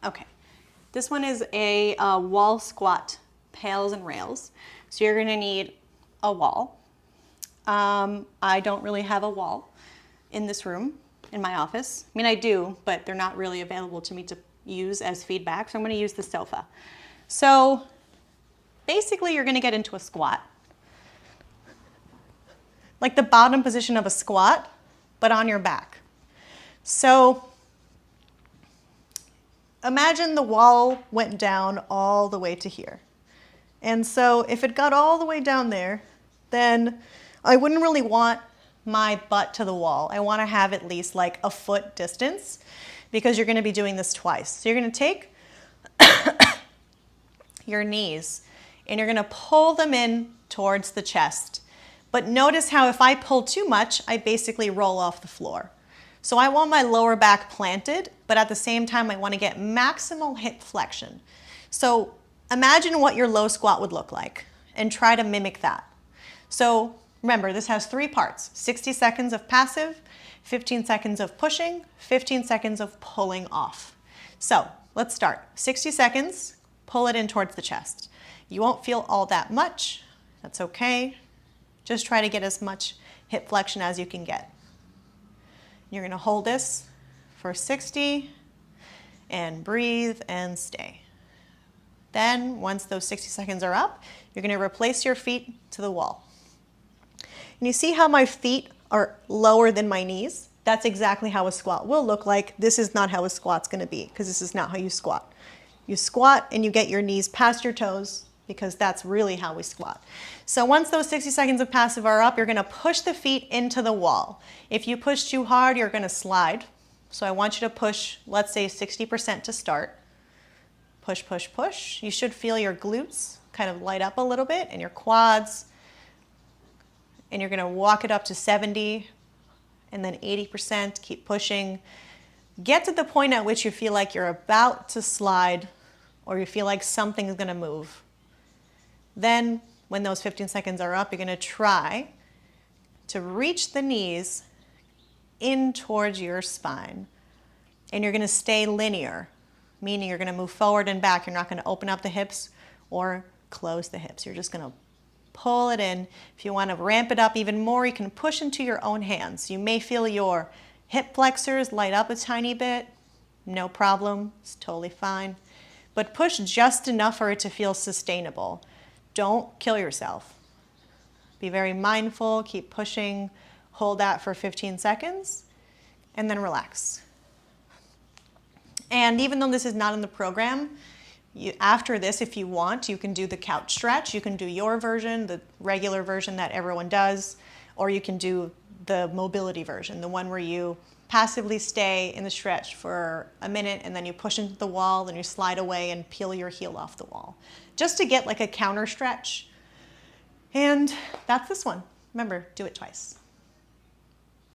Okay, this one is a wall squat, pails and rails. So you're gonna need a wall. I don't really have a wall in this room, in my office. I mean, I do, but they're not really available to me to use as feedback, so I'm gonna use the sofa. So basically you're gonna get into a squat, like the bottom position of a squat, but on your back. So imagine the wall went down all the way to here. And so if it got all the way down there, then I wouldn't really want my butt to the wall. I want to have at least like a foot distance because you're going to be doing this twice. So you're going to take your knees and you're going to pull them in towards the chest. But notice how if I pull too much, I basically roll off the floor. So I want my lower back planted, but at the same time, I want to get maximal hip flexion. So imagine what your low squat would look like and try to mimic that. So remember, this has 3 parts: 60 seconds of passive, 15 seconds of pushing, 15 seconds of pulling off. So let's start. 60 seconds, pull it in towards the chest. You won't feel all that much. That's okay. Just try to get as much hip flexion as you can get. You're going to hold this for 60 and breathe and stay. Then once those 60 seconds are up, you're going to replace your feet to the wall. And you see how my feet are lower than my knees? That's exactly how a squat will look like. This is not how a squat's going to be because this is not how you squat. You squat and you get your knees past your toes because that's really how we squat. So once those 60 seconds of passive are up, you're going to push the feet into the wall. If you push too hard, you're going to slide. So I want you to push, let's say 60% to start. Push, push, push. You should feel your glutes kind of light up a little bit and your quads. And you're going to walk it up to 70 and then 80%. Keep pushing. Get to the point at which you feel like you're about to slide or you feel like something's going to move. Then when those 15 seconds are up, you're going to try to reach the knees in towards your spine. And you're going to stay linear, meaning you're going to move forward and back. You're not going to open up the hips or close the hips. You're just going to pull it in. If you want to ramp it up even more, you can push into your own hands. You may feel your hip flexors light up a tiny bit. No problem. It's totally fine. But push just enough for it to feel sustainable. Don't kill yourself. Be very mindful, keep pushing, hold that for 15 seconds, and then relax. And even though this is not in the program, after this, if you want, you can do the couch stretch. You can do your version, the regular version that everyone does, or you can do the mobility version, the one where you passively stay in the stretch for a minute and then you push into the wall, then you slide away and peel your heel off the wall. Just to get like a counter stretch. And that's this one. Remember, do it twice.